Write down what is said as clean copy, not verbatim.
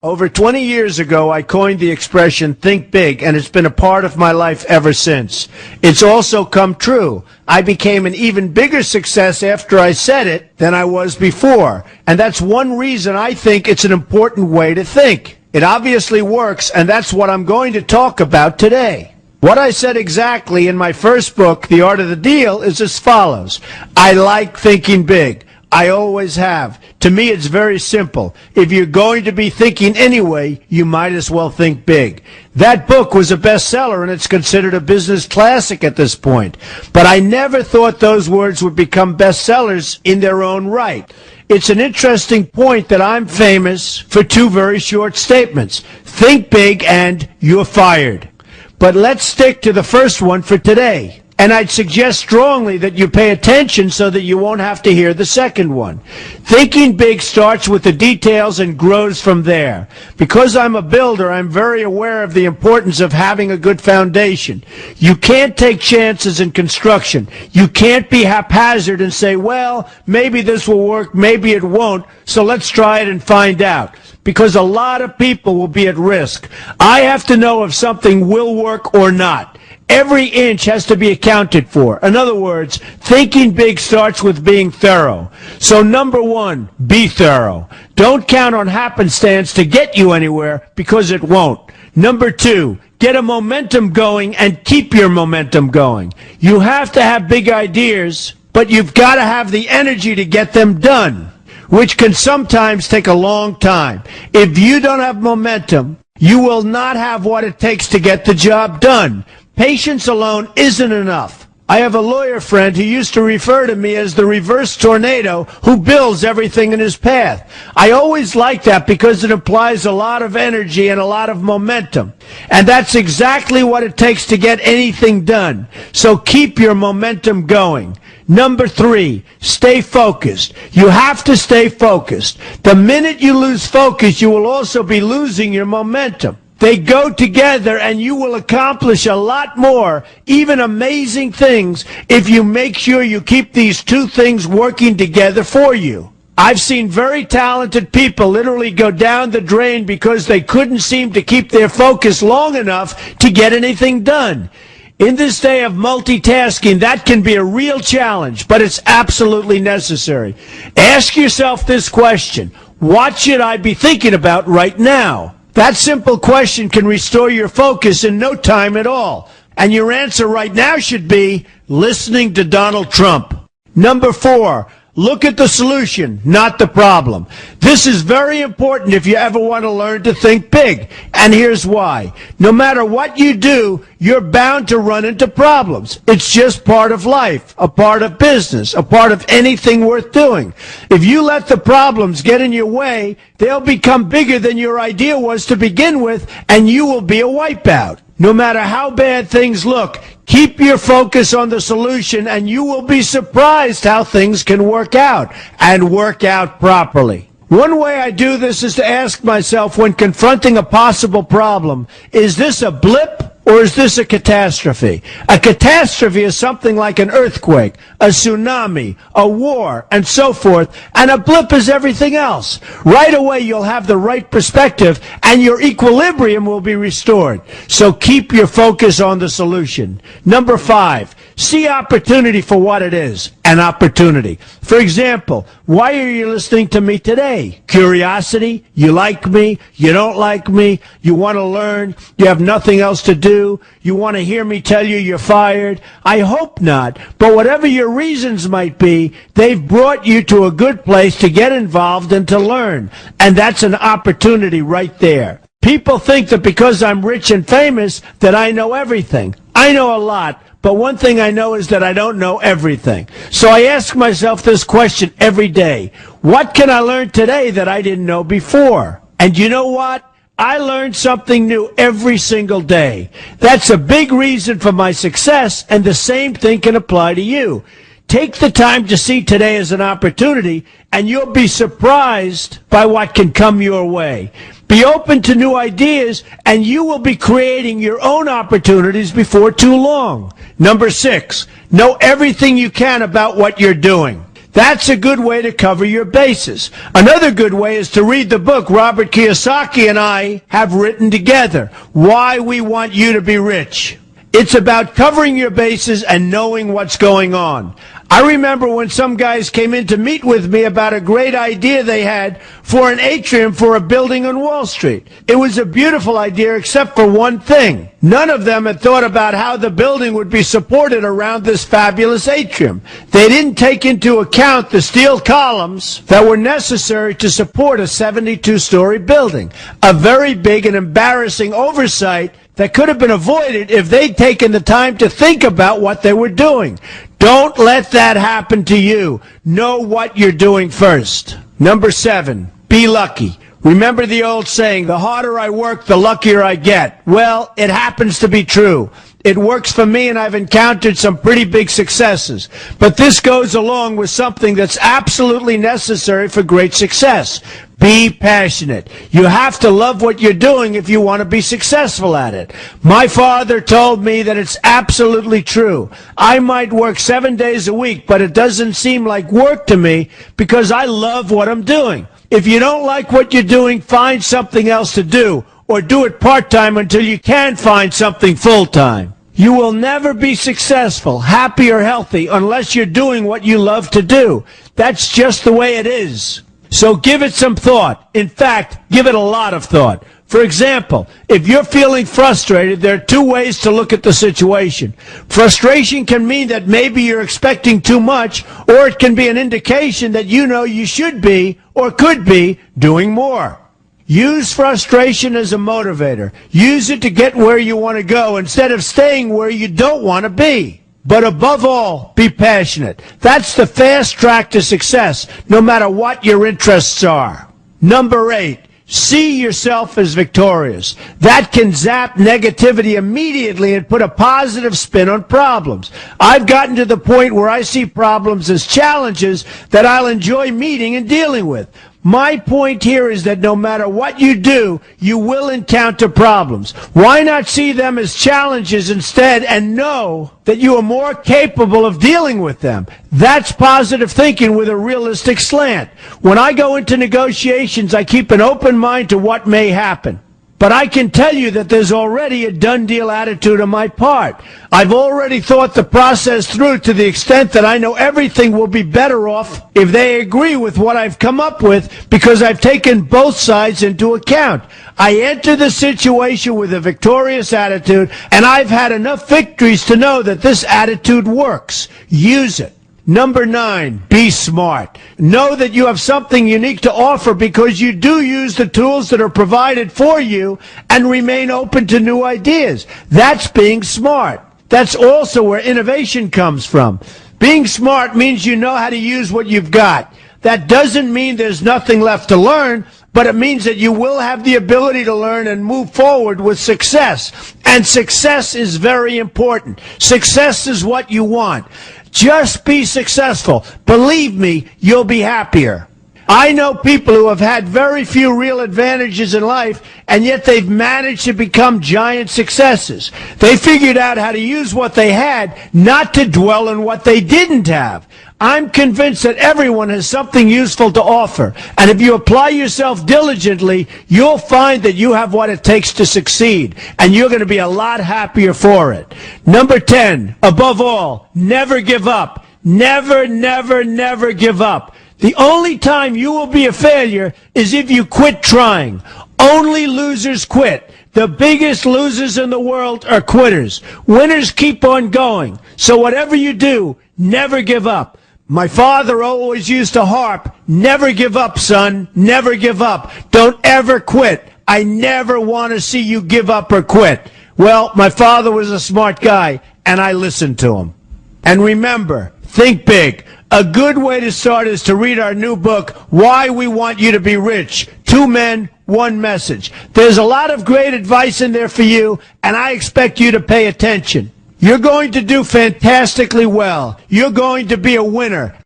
Over 20 years ago, I coined the expression think big, and it's been a part of my life ever since. It's also come true. I became an even bigger success after I said it than I was before. And that's one reason I think it's an important way to think. It obviously works, and that's what I'm going to talk about today. What I said exactly in my first book, The Art of the Deal, is as follows. I like thinking big. I always have. To me, it's very simple. If you're going to be thinking anyway, you might as well think big. That book was a bestseller, and it's considered a business classic at this point. But I never thought those words would become bestsellers in their own right. It's an interesting point that I'm famous for two very short statements. Think big and you're fired. But let's stick to the first one for today. And I'd suggest strongly that you pay attention so that you won't have to hear the second one. Thinking big starts with the details and grows from there. Because I'm a builder, I'm very aware of the importance of having a good foundation. You can't take chances in construction. You can't be haphazard and say, well, maybe this will work, maybe it won't, so let's try it and find out. Because a lot of people will be at risk. I have to know if something will work or not. Every inch has to be accounted for. In other words, thinking big starts with being thorough. So number one, be thorough. Don't count on happenstance to get you anywhere, because it won't. Number two, get a momentum going and keep your momentum going. You have to have big ideas, but you've got to have the energy to get them done, which can sometimes take a long time. If you don't have momentum, you will not have what it takes to get the job done. Patience alone isn't enough. I have a lawyer friend who used to refer to me as the reverse tornado who builds everything in his path. I always like that because it implies a lot of energy and a lot of momentum. And that's exactly what it takes to get anything done. So keep your momentum going. Number three, stay focused. You have to stay focused. The minute you lose focus, you will also be losing your momentum. They go together, and you will accomplish a lot more, even amazing things, if you make sure you keep these two things working together for you. I've seen very talented people literally go down the drain because they couldn't seem to keep their focus long enough to get anything done. In this day of multitasking, that can be a real challenge, but it's absolutely necessary. Ask yourself this question: what should I be thinking about right now? That simple question can restore your focus in no time at all. And your answer right now should be listening to Donald Trump. Number four, look at the solution, not the problem. This is very important if you ever want to learn to think big. And here's why. No matter what you do, you're bound to run into problems. It's just part of life, a part of business, a part of anything worth doing. If you let the problems get in your way, they'll become bigger than your idea was to begin with, and you will be a wipeout. No matter how bad things look, keep your focus on the solution, and you will be surprised how things can work out, and work out properly. One way I do this is to ask myself when confronting a possible problem, is this a blip or is this a catastrophe? A catastrophe is something like an earthquake, a tsunami, a war, and so forth, and a blip is everything else. Right away you'll have the right perspective and your equilibrium will be restored. So keep your focus on the solution. Number five, see opportunity for what it is, an opportunity. For example, why are you listening to me today? Curiosity? You like me? You don't like me? You want to learn? You have nothing else to do? You want to hear me tell you you're fired? I hope not. But whatever your reasons might be, they've brought you to a good place to get involved and to learn. And that's an opportunity right there. People think that because I'm rich and famous that I know everything. I know a lot. But one thing I know is that I don't know everything. So I ask myself this question every day. What can I learn today that I didn't know before? And you know what? I learn something new every single day. That's a big reason for my success, and the same thing can apply to you. Take the time to see today as an opportunity, and you'll be surprised by what can come your way. Be open to new ideas, and you will be creating your own opportunities before too long. Number six, know everything you can about what you're doing. That's a good way to cover your bases. Another good way is to read the book Robert Kiyosaki and I have written together, Why We Want You to Be Rich. It's about covering your bases and knowing what's going on. I remember when some guys came in to meet with me about a great idea they had for an atrium for a building on Wall Street. It was a beautiful idea except for one thing. None of them had thought about how the building would be supported around this fabulous atrium. They didn't take into account the steel columns that were necessary to support a 72-story building. A very big and embarrassing oversight that could have been avoided if they'd taken the time to think about what they were doing. Don't let that happen to you. Know what you're doing first. Number 7, be lucky. Remember the old saying, the harder I work, the luckier I get. Well, it happens to be true. It works for me, and I've encountered some pretty big successes. But this goes along with something that's absolutely necessary for great success. Be passionate. You have to love what you're doing if you want to be successful at it. My father told me that it's absolutely true. I might work 7 days a week, but it doesn't seem like work to me because I love what I'm doing. If you don't like what you're doing, find something else to do, or do it part-time until you can find something full-time. You will never be successful, happy, or healthy unless you're doing what you love to do. That's just the way it is. So give it some thought. In fact, give it a lot of thought. For example, if you're feeling frustrated, there are 2 ways to look at the situation. Frustration can mean that maybe you're expecting too much, or it can be an indication that you know you should be, or could be, doing more. Use frustration as a motivator. Use it to get where you want to go instead of staying where you don't want to be. But above all, be passionate. That's the fast track to success, no matter what your interests are. Number 8, see yourself as victorious. That can zap negativity immediately and put a positive spin on problems. I've gotten to the point where I see problems as challenges that I'll enjoy meeting and dealing with. My point here is that no matter what you do, you will encounter problems. Why not see them as challenges instead and know that you are more capable of dealing with them? That's positive thinking with a realistic slant. When I go into negotiations, I keep an open mind to what may happen. But I can tell you that there's already a done deal attitude on my part. I've already thought the process through to the extent that I know everything will be better off if they agree with what I've come up with because I've taken both sides into account. I enter the situation with a victorious attitude, and I've had enough victories to know that this attitude works. Use it. Number 9, be smart. Know that you have something unique to offer because you do use the tools that are provided for you and remain open to new ideas. That's being smart. That's also where innovation comes from. Being smart means you know how to use what you've got. That doesn't mean there's nothing left to learn, but it means that you will have the ability to learn and move forward with success. And success is very important. Success is what you want. Just be successful. Believe me, you'll be happier. I know people who have had very few real advantages in life, and yet they've managed to become giant successes. They figured out how to use what they had, not to dwell on what they didn't have. I'm convinced that everyone has something useful to offer, and if you apply yourself diligently, you'll find that you have what it takes to succeed, and you're going to be a lot happier for it. Number 10, above all, never give up. Never, never, never give up. The only time you will be a failure is if you quit trying. Only losers quit. The biggest losers in the world are quitters. Winners keep on going. So whatever you do, never give up. My father always used to harp, never give up, son, never give up. Don't ever quit. I never want to see you give up or quit. Well, my father was a smart guy, and I listened to him. And remember, think big. A good way to start is to read our new book, Why We Want You to Be Rich. 2 men, 1 message. There's a lot of great advice in there for you, and I expect you to pay attention. You're going to do fantastically well. You're going to be a winner,